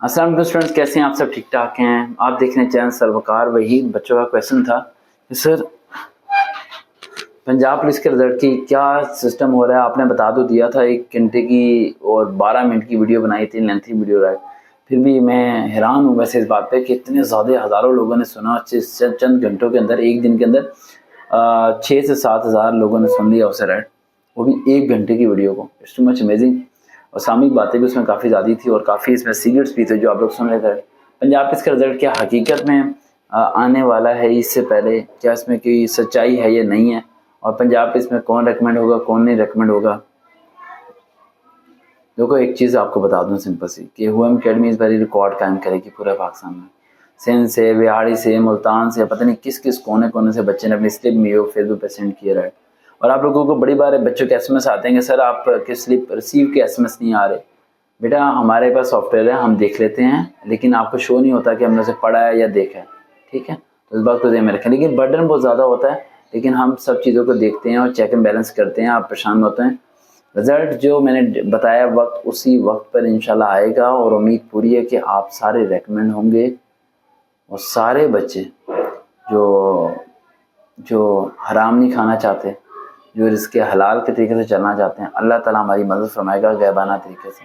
السلام علیکم اسٹوڈنٹس، کیسے ہیں آپ سب؟ ٹھیک ٹھاک ہیں؟ آپ دیکھ رہے ہیں چینل سر وقار وحید۔ بچوں کا کویشچن تھا کہ سر پنجاب پولیس کے رزلٹ کی کیا سسٹم ہو رہا ہے؟ آپ نے بتا تو دیا تھا، 1 گھنٹے کی اور 12 منٹ کی ویڈیو بنائی تھی، لینتھی ویڈیو رائٹ۔ پھر بھی میں حیران ہوں ویسے اس بات پہ کہ اتنے زیادہ ہزاروں لوگوں نے سنا چند گھنٹوں کے اندر، ایک دن کے اندر 6 سے 7 ہزار لوگوں نے سن لیا اسے رائٹ، وہ بھی 1 گھنٹے کی ویڈیو کو۔ It's too much amazing. اور سامعین باتیں بھی اس میں کافی زیادہ تھی اور کافی اس میں سیکرٹس بھی تھے جو آپ لوگ سن رہے تھے۔ پنجاب پولیس کا رزلٹ کیا حقیقت میں آنے والا ہے اس سے پہلے؟ کیا اس میں کوئی سچائی ہے یا نہیں ہے؟ اور پنجاب پولیس میں کون ریکمنڈ ہوگا کون نہیں ریکمنڈ ہوگا؟ دیکھو ایک چیز آپ کو بتا دوں سمپل سی کہ ہوم اکیڈمی اس باری ریکارڈ قائم کرے گی پورے پاکستان میں۔ سندھ سے، بہاڑی سے، ملتان سے، پتہ نہیں کس کس کونے کونے سے بچے نے اپنی سلپ میو فیس بک پہ سینڈ کیا رہا ہے۔ اور آپ لوگوں کو بڑی بار بچوں کے ایس ایم ایس آتے ہیں کہ سر آپ کے سلپ ریسیو کے ایس ایم ایس نہیں آ رہے۔ بیٹا ہمارے پاس سافٹ ویئر ہے، ہم دیکھ لیتے ہیں، لیکن آپ کو شو نہیں ہوتا کہ ہم نے اسے پڑھا ہے یا دیکھا ہے، ٹھیک ہے؟ تو اس بات کو ذہن میں رکھیں۔ لیکن برڈن بہت زیادہ ہوتا ہے، لیکن ہم سب چیزوں کو دیکھتے ہیں اور چیک اینڈ بیلنس کرتے ہیں، آپ پریشان ہوتے ہیں۔ رزلٹ جو میں نے بتایا وقت اسی وقت پر انشاءاللہ آئے گا، اور امید پوری ہے کہ آپ سارے ریکمنڈ ہوں گے، اور سارے بچے جو حرام نہیں کھانا چاہتے، جو رزق حلال کے طریقے سے چلنا چاہتے ہیں، اللہ تعالیٰ ہماری مدد فرمائے گا غیبانہ طریقے سے۔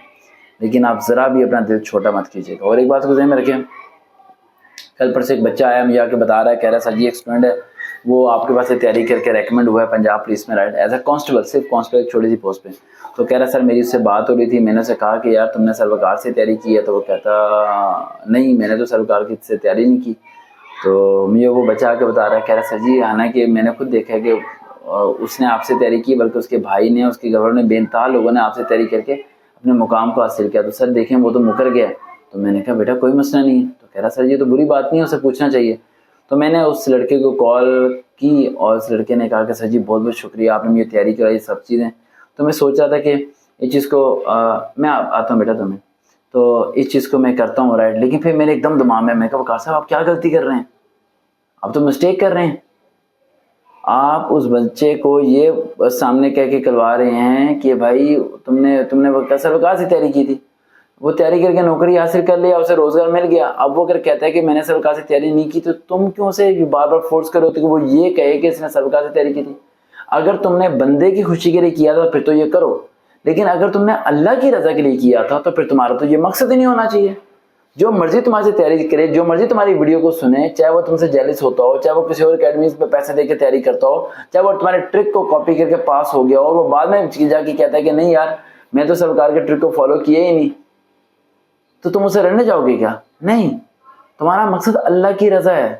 لیکن آپ ذرا بھی اپنا دل چھوٹا مت کیجیے گا۔ اور ایک بات کو ذہن میں رکھیں، کل پر سے ایک بچہ آیا مجھے آ کے بتا رہا ہے، کہہ رہا ہے سر جی ایک اسٹوڈنٹ ہے، وہ آپ کے پاس سے تیاری کر کے ریکمنڈ ہوا ہے پنجاب پولیس میں رائٹ، ایز اے کانسٹیبل، صرف کانسٹیبل ایک چھوٹی سی پوسٹ پہ۔ تو کہہ رہا ہے سر میری اس سے بات ہو رہی تھی، میں نے اسے کہا کہ یار تم نے سروکار سے تیاری کی ہے؟ تو وہ کہتا نہیں میں نے تو سروکار کی سے تیاری نہیں کی۔ تو مجھے وہ بچہ آ کے بتا رہا ہے، کہہ رہا ہے سر جی حالانکہ میں نے خود دیکھا ہے کہ اس نے آپ سے تیاری کی، بلکہ اس کے بھائی نے، اس کے گھر نے، بے انتہا لوگوں نے آپ سے تیاری کر کے اپنے مقام کو حاصل کیا۔ تو سر دیکھیں وہ تو مکر گیا ہے۔ تو میں نے کہا بیٹا کوئی مسئلہ نہیں ہے۔ تو کہہ رہا سر یہ تو بری بات نہیں ہے، اسے پوچھنا چاہیے۔ تو میں نے اس لڑکے کو کال کی اور اس لڑکے نے کہا کہ سر جی بہت بہت شکریہ، آپ نے مجھے تیاری کرائی سب چیزیں۔ تو میں سوچ رہا تھا کہ اس چیز کو میں آتا ہوں بیٹا تمہیں، تو اس چیز کو میں کرتا ہوں رائٹ۔ لیکن پھر میرے ایک دم دماغ میں کہا وقار صاحب آپ کیا غلطی کر رہے ہیں؟ آپ تو مسٹیک کر رہے ہیں۔ آپ اس بچے کو یہ سامنے کہہ کے کروا رہے ہیں کہ بھائی تم نے سروکار سے تیاری کی تھی، وہ تیاری کر کے نوکری حاصل کر لیا، اسے روزگار مل گیا۔ اب وہ اگر کہتا ہے کہ میں نے سروکار سے تیاری نہیں کی، تو تم کیوں اسے بار بار فورس کرو کہ وہ یہ کہے کہ اس نے سروکار سے تیاری کی تھی؟ اگر تم نے بندے کی خوشی کے لیے کیا تھا پھر تو یہ کرو، لیکن اگر تم نے اللہ کی رضا کے لیے کیا تھا تو پھر تمہارا تو یہ مقصد ہی نہیں ہونا چاہیے۔ جو مرضی تمہارے سے تیاری کرے، جو مرضی تمہاری ویڈیو کو سنے، چاہے وہ تم سے جیلس ہوتا ہو، چاہے وہ کسی اور اکیڈمیز پہ پیسے دے کے تیاری کرتا ہو، چاہے وہ تمہارے ٹرک کو کاپی کر کے پاس ہو گیا اور وہ بعد میں جا کے کہتا ہے کہ نہیں یار میں تو سرکار کے ٹرک کو فالو کیا ہی نہیں، تو تم اسے رہنے جاؤ گے کیا؟ نہیں، تمہارا مقصد اللہ کی رضا ہے،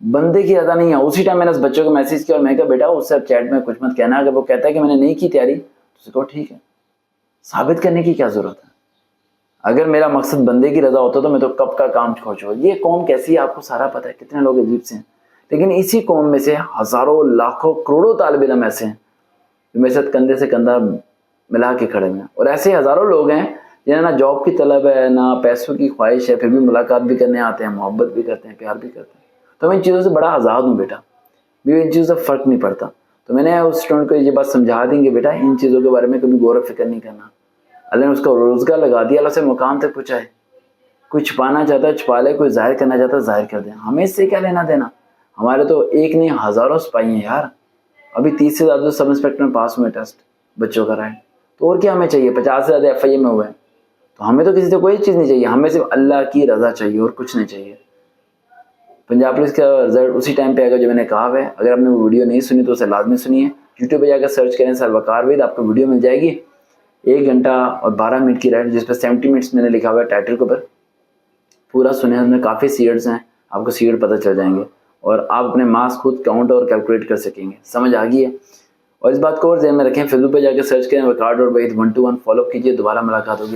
بندے کی رضا نہیں ہے۔ اسی ٹائم میں نے اس بچے کو میسج کیا اور میں کہا بیٹا اس سے چیٹ میں کچھ مت کہنا، اگر وہ کہتا ہے کہ میں نے نہیں کی تیاری تو اسے کہو ٹھیک ہے، ثابت کرنے کی کیا ضرورت ہے؟ اگر میرا مقصد بندے کی رضا ہوتا تو میں تو کب کا کام چھوڑ چکا۔ یہ قوم کیسی ہے آپ کو سارا پتہ ہے، کتنے لوگ عجیب سے ہیں، لیکن اسی قوم میں سے ہزاروں لاکھوں کروڑوں طالب علم ایسے ہیں جو میرے ساتھ کندھے سے کندھا ملا کے کھڑے ہیں، اور ایسے ہزاروں لوگ ہیں جنہیں نہ جاب کی طلب ہے نہ پیسوں کی خواہش ہے، پھر بھی ملاقات بھی کرنے آتے ہیں، محبت بھی کرتے ہیں، پیار بھی کرتے ہیں۔ تو میں ان چیزوں سے بڑا آزاد ہوں بیٹا، بھی ان چیزوں سے فرق نہیں پڑتا۔ تو میں نے اس اسٹوڈنٹ کو یہ بات سمجھا دیں گے بیٹا ان چیزوں کے بارے میں کبھی غور و فکر نہیں کرنا، اللہ نے اس کو روزگار لگا دیا، اللہ سے مقام تک پہنچائے۔ کوئی چھپانا چاہتا ہے چھپا لے، کوئی ظاہر کرنا چاہتا ہے ظاہر کر دے، ہمیں اس سے کیا لینا دینا؟ ہمارے تو ایک نہیں ہزاروں سپاہی ہیں یار، ابھی 30 سے زیادہ سب انسپیکٹر میں پاس ہوئے ٹیسٹ بچوں کا رائٹ، تو اور کیا ہمیں چاہیے؟ 50 سے زیادہ ایف آئی اے میں ہوئے ہیں، تو ہمیں تو کسی سے کوئی چیز نہیں چاہیے، ہمیں صرف اللہ کی رضا چاہیے اور کچھ نہیں چاہیے۔ پنجاب پولیس کا رزلٹ اسی ٹائم پہ آئے گا جو میں نے کہا ہے۔ اگر آپ نے وہ ویڈیو نہیں سنی تو اسے لازمی سنیے، یوٹیوب پہ جا کر سرچ کریں سر وقار وحید، آپ کو ویڈیو مل جائے گی 1 گھنٹہ اور 12 منٹ کی رائٹ، جس پہ 70 منٹس میں نے لکھا ہوا ہے ٹائٹل کے اوپر، پورا سنیں، اس میں کافی سیڈز ہیں، آپ کو سیڈ پتہ چل جائیں گے اور آپ اپنے مارکس خود کاؤنٹ اور کیلکولیٹ کر سکیں گے۔ سمجھ آ گئی ہے؟ اور اس بات کو اور ذہن میں رکھیں، فیس بک پہ جا کے سرچ کریں وقار اور وحید 121 فالو کیجیے، دوبارہ ملاقات ہوگی۔